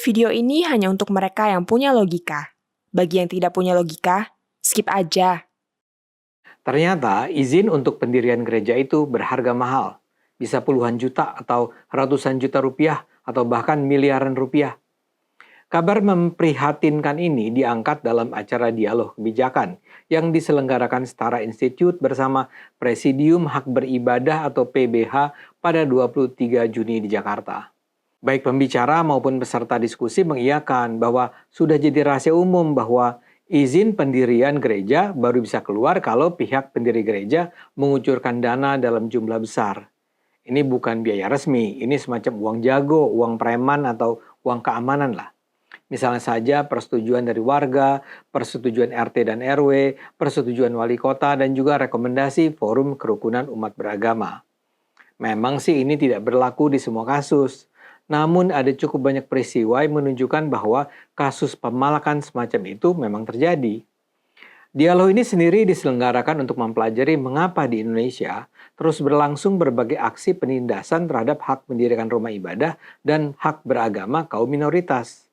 Video ini hanya untuk mereka yang punya logika. Bagi yang tidak punya logika, skip aja. Ternyata izin untuk pendirian gereja itu berharga mahal. Bisa puluhan juta atau ratusan juta rupiah atau bahkan miliaran rupiah. Kabar memprihatinkan ini diangkat dalam acara dialog kebijakan yang diselenggarakan Setara Institute bersama Presidium Hak Beribadah atau PBH pada 23 Juni di Jakarta. Baik pembicara maupun peserta diskusi mengiyakan bahwa sudah jadi rahasia umum bahwa izin pendirian gereja baru bisa keluar kalau pihak pendiri gereja mengucurkan dana dalam jumlah besar. Ini bukan biaya resmi, ini semacam uang jago, uang preman atau uang keamanan lah. Misalnya saja persetujuan dari warga, persetujuan RT dan RW, persetujuan wali kota, dan juga rekomendasi Forum Kerukunan Umat Beragama. Memang sih ini tidak berlaku di semua kasus. Namun ada cukup banyak peristiwa yang menunjukkan bahwa kasus pemalakan semacam itu memang terjadi. Dialog ini sendiri diselenggarakan untuk mempelajari mengapa di Indonesia terus berlangsung berbagai aksi penindasan terhadap hak mendirikan rumah ibadah dan hak beragama kaum minoritas.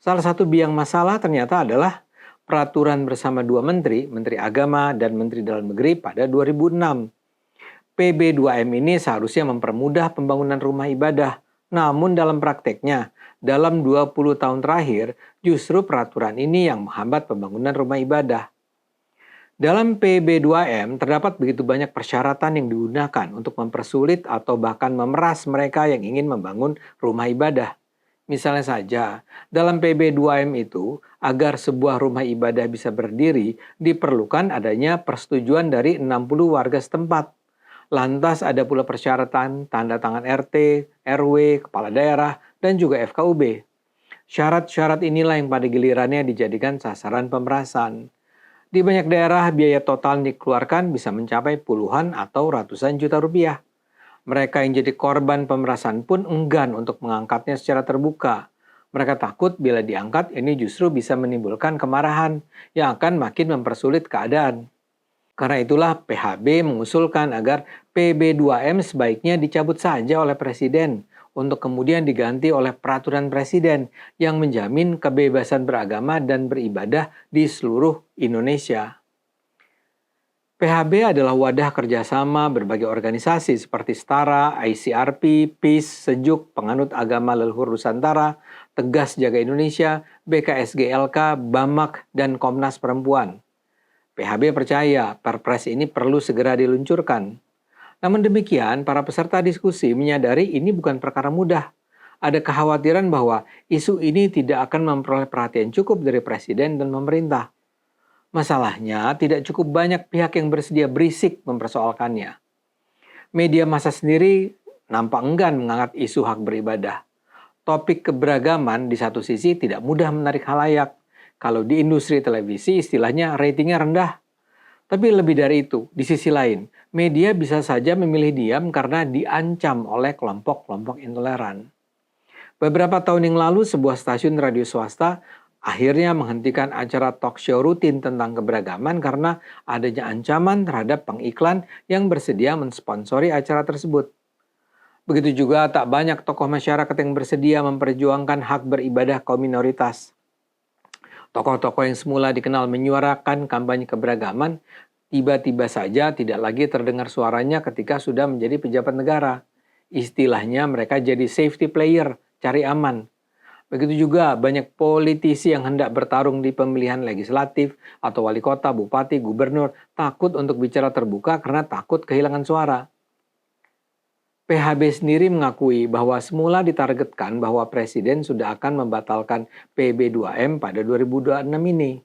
Salah satu biang masalah ternyata adalah peraturan bersama dua menteri, Menteri Agama dan Menteri Dalam Negeri pada 2006. PB2M ini seharusnya mempermudah pembangunan rumah ibadah. Namun dalam prakteknya, dalam 20 tahun terakhir, justru peraturan ini yang menghambat pembangunan rumah ibadah. Dalam PB2M terdapat begitu banyak persyaratan yang digunakan untuk mempersulit atau bahkan memeras mereka yang ingin membangun rumah ibadah. Misalnya saja, dalam PB2M itu, agar sebuah rumah ibadah bisa berdiri, diperlukan adanya persetujuan dari 60 warga setempat. Lantas ada pula persyaratan tanda tangan RT, RW, kepala daerah, dan juga FKUB. Syarat-syarat inilah yang pada gilirannya dijadikan sasaran pemerasan. Di banyak daerah, biaya total yang dikeluarkan bisa mencapai puluhan atau ratusan juta rupiah. Mereka yang jadi korban pemerasan pun enggan untuk mengangkatnya secara terbuka. Mereka takut bila diangkat ini justru bisa menimbulkan kemarahan yang akan makin mempersulit keadaan. Karena itulah PHB mengusulkan agar PB2M sebaiknya dicabut saja oleh Presiden untuk kemudian diganti oleh peraturan Presiden yang menjamin kebebasan beragama dan beribadah di seluruh Indonesia. PHB adalah wadah kerjasama berbagai organisasi seperti Setara, ICRP, PIS, Sejuk, Penganut Agama Leluhur Nusantara, Tegas Jaga Indonesia, BKSGLK, BAMAK, dan Komnas Perempuan. PHB percaya Perpres ini perlu segera diluncurkan. Namun demikian, para peserta diskusi menyadari ini bukan perkara mudah. Ada kekhawatiran bahwa isu ini tidak akan memperoleh perhatian cukup dari Presiden dan pemerintah. Masalahnya, tidak cukup banyak pihak yang bersedia berisik mempersoalkannya. Media massa sendiri nampak enggan mengangkat isu hak beribadah. Topik keberagaman di satu sisi tidak mudah menarik khalayak. Kalau di industri televisi istilahnya ratingnya rendah. Tapi lebih dari itu, di sisi lain, media bisa saja memilih diam karena diancam oleh kelompok-kelompok intoleran. Beberapa tahun yang lalu, sebuah stasiun radio swasta akhirnya menghentikan acara talk show rutin tentang keberagaman karena adanya ancaman terhadap pengiklan yang bersedia mensponsori acara tersebut. Begitu juga tak banyak tokoh masyarakat yang bersedia memperjuangkan hak beribadah kaum minoritas. Tokoh-tokoh yang semula dikenal menyuarakan kampanye keberagaman, tiba-tiba saja tidak lagi terdengar suaranya ketika sudah menjadi pejabat negara. Istilahnya mereka jadi safety player, cari aman. Begitu juga banyak politisi yang hendak bertarung di pemilihan legislatif atau wali kota, bupati, gubernur takut untuk bicara terbuka karena takut kehilangan suara. PHB sendiri mengakui bahwa semula ditargetkan bahwa Presiden sudah akan membatalkan PB2M pada 2026 ini.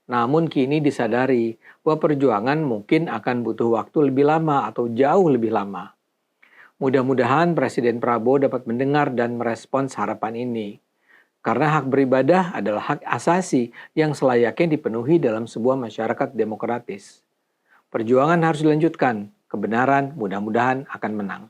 Namun kini disadari bahwa perjuangan mungkin akan butuh waktu lebih lama atau jauh lebih lama. Mudah-mudahan Presiden Prabowo dapat mendengar dan merespons harapan ini. Karena hak beribadah adalah hak asasi yang selayaknya dipenuhi dalam sebuah masyarakat demokratis. Perjuangan harus dilanjutkan, kebenaran mudah-mudahan akan menang.